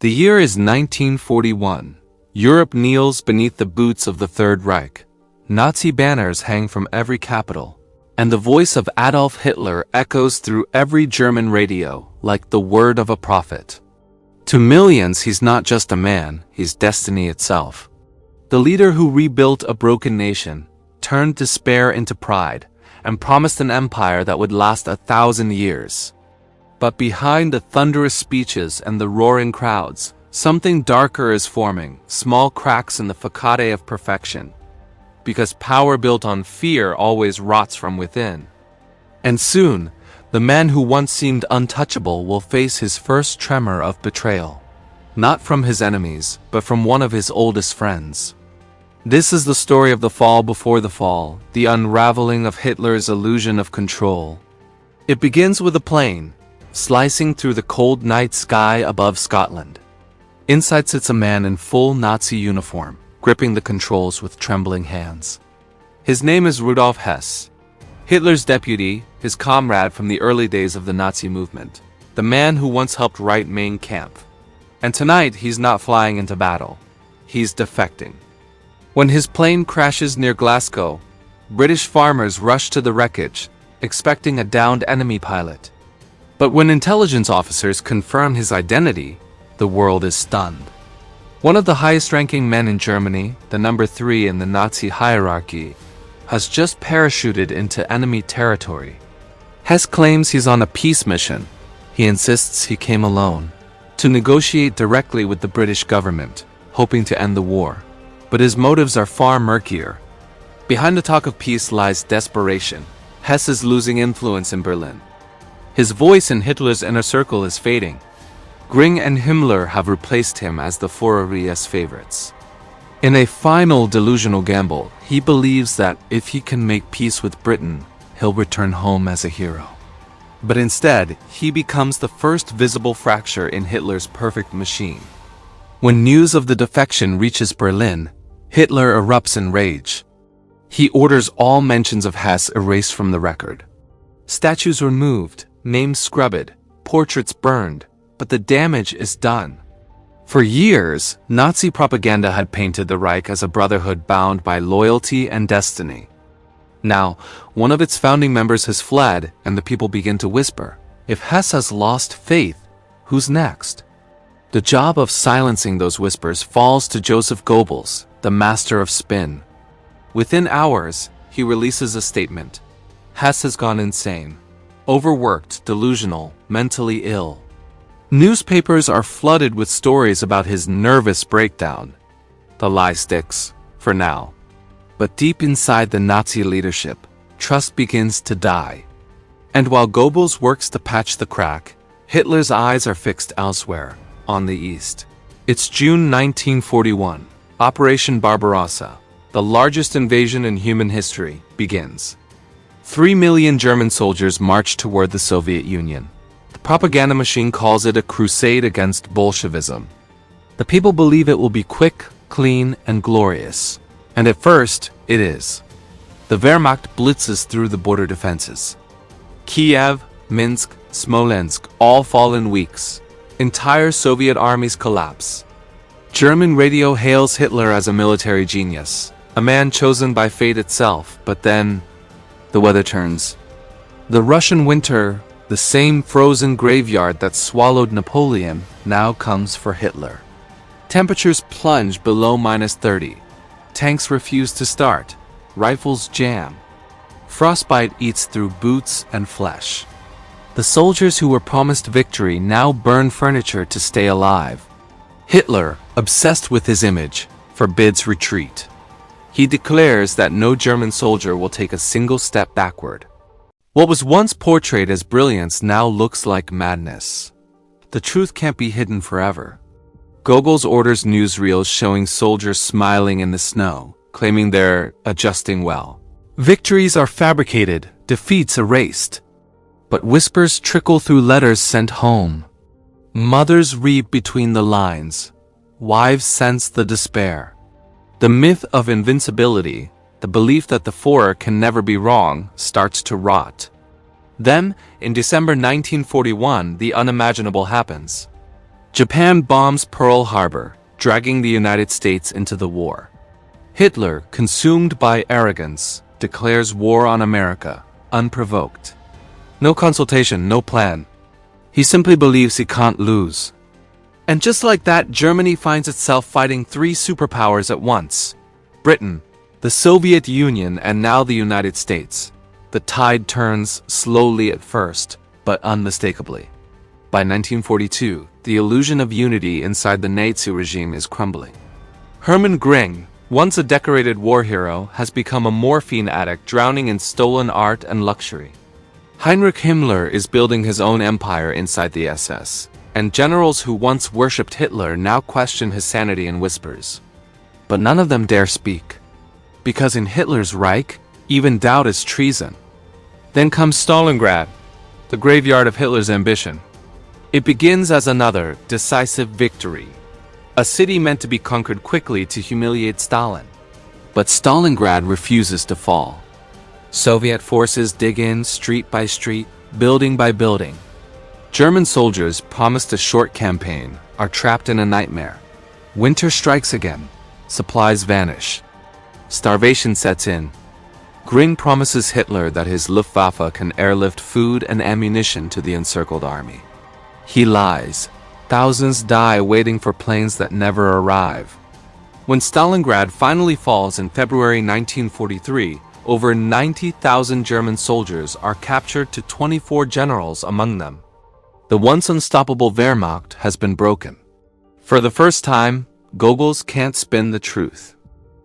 The year is 1941. Europe kneels beneath the boots of the Third Reich. Nazi banners hang from every capital, and the voice of Adolf Hitler echoes through every German radio like the word of a prophet. To millions, he's not just a man, he's destiny itself. The leader who rebuilt a broken nation, turned despair into pride, and promised an empire that would last 1,000 years. But behind the thunderous speeches and the roaring crowds, something darker is forming, small cracks in the facade of perfection. Because power built on fear always rots from within. And soon, the man who once seemed untouchable will face his first tremor of betrayal. Not from his enemies, but from one of his oldest friends. This is the story of the fall before the fall, the unraveling of Hitler's illusion of control. It begins with a plane, slicing through the cold night sky above Scotland. Inside sits a man in full Nazi uniform, gripping the controls with trembling hands. His name is Rudolf Hess, Hitler's deputy, his comrade from the early days of the Nazi movement, the man who once helped write Mein Kampf. And tonight, he's not flying into battle. He's defecting. When his plane crashes near Glasgow, British farmers rush to the wreckage, expecting a downed enemy pilot. But when intelligence officers confirm his identity, the world is stunned. One of the highest-ranking men in Germany, the number 3 in the Nazi hierarchy, has just parachuted into enemy territory. Hess claims he's on a peace mission. He insists he came alone, to negotiate directly with the British government, hoping to end the war. But his motives are far murkier. Behind the talk of peace lies desperation. Hess is losing influence in Berlin. His voice in Hitler's inner circle is fading. Göring and Himmler have replaced him as the Führer's favorites. In a final delusional gamble, he believes that if he can make peace with Britain, he'll return home as a hero. But instead, he becomes the first visible fracture in Hitler's perfect machine. When news of the defection reaches Berlin, Hitler erupts in rage. He orders all mentions of Hess erased from the record. Statues removed, names scrubbed, portraits burned, but the damage is done. For years, Nazi propaganda had painted the Reich as a brotherhood bound by loyalty and destiny. Now, one of its founding members has fled, and the people begin to whisper, if Hess has lost faith, who's next? The job of silencing those whispers falls to Joseph Goebbels, the master of spin. Within hours, he releases a statement. Hess has gone insane. Overworked, delusional, mentally ill. Newspapers are flooded with stories about his nervous breakdown. The lie sticks, for now. But deep inside the Nazi leadership, trust begins to die. And while Goebbels works to patch the crack, Hitler's eyes are fixed elsewhere, on the east. It's June 1941. Operation Barbarossa, the largest invasion in human history, begins. 3 million German soldiers march toward the Soviet Union. The propaganda machine calls it a crusade against Bolshevism. The people believe it will be quick, clean, and glorious. And at first, it is. The Wehrmacht blitzes through the border defenses. Kiev, Minsk, Smolensk all fall in weeks. Entire Soviet armies collapse. German radio hails Hitler as a military genius, a man chosen by fate itself, but then the weather turns. The Russian winter, the same frozen graveyard that swallowed Napoleon, now comes for Hitler. Temperatures plunge below -30. Tanks refuse to start. Rifles jam. Frostbite eats through boots and flesh. The soldiers who were promised victory now burn furniture to stay alive. Hitler, obsessed with his image, forbids retreat. He declares that no German soldier will take a single step backward. What was once portrayed as brilliance now looks like madness. The truth can't be hidden forever. Goebbels orders newsreels showing soldiers smiling in the snow, claiming they're adjusting well. Victories are fabricated, defeats erased. But whispers trickle through letters sent home. Mothers read between the lines. Wives sense the despair. The myth of invincibility, the belief that the Führer can never be wrong, starts to rot. Then, in December 1941, the unimaginable happens. Japan bombs Pearl Harbor, dragging the United States into the war. Hitler, consumed by arrogance, declares war on America, unprovoked. No consultation, no plan. He simply believes he can't lose. And just like that, Germany finds itself fighting three superpowers at once. Britain, the Soviet Union, and now the United States. The tide turns slowly at first, but unmistakably. By 1942, the illusion of unity inside the Nazi regime is crumbling. Hermann Göring, once a decorated war hero, has become a morphine addict drowning in stolen art and luxury. Heinrich Himmler is building his own empire inside the SS, and generals who once worshipped Hitler now question his sanity in whispers. But none of them dare speak, because in Hitler's Reich, even doubt is treason. Then comes Stalingrad, the graveyard of Hitler's ambition. It begins as another decisive victory, a city meant to be conquered quickly to humiliate Stalin. But Stalingrad refuses to fall. Soviet forces dig in street by street, building by building. German soldiers, promised a short campaign, are trapped in a nightmare. Winter strikes again. Supplies vanish. Starvation sets in. Göring promises Hitler that his Luftwaffe can airlift food and ammunition to the encircled army. He lies. Thousands die waiting for planes that never arrive. When Stalingrad finally falls in February 1943, over 90,000 German soldiers are captured to 24 generals among them. The once unstoppable Wehrmacht has been broken. For the first time, Goebbels can't spin the truth.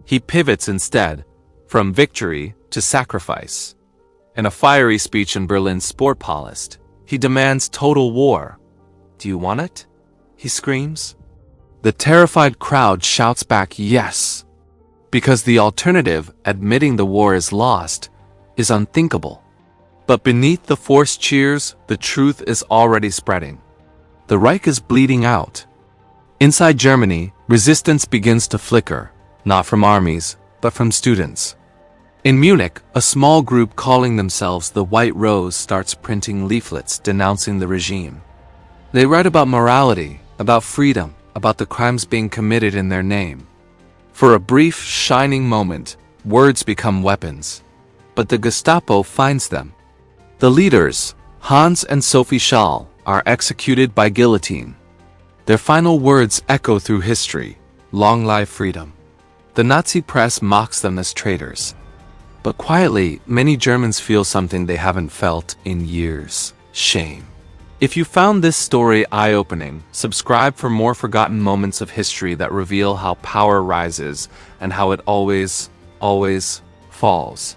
He pivots instead, from victory to sacrifice. In a fiery speech in Berlin's Sportpalast, he demands total war. "Do you want it?" he screams. The terrified crowd shouts back yes, because the alternative, admitting the war is lost, is unthinkable. But beneath the forced cheers, the truth is already spreading. The Reich is bleeding out. Inside Germany, resistance begins to flicker, not from armies, but from students. In Munich, a small group calling themselves the White Rose starts printing leaflets denouncing the regime. They write about morality, about freedom, about the crimes being committed in their name. For a brief, shining moment, words become weapons. But the Gestapo finds them. The leaders, Hans and Sophie Scholl, are executed by guillotine. Their final words echo through history: "Long live freedom." The Nazi press mocks them as traitors. But quietly, many Germans feel something they haven't felt in years: shame. If you found this story eye-opening, subscribe for more forgotten moments of history that reveal how power rises and how it always falls.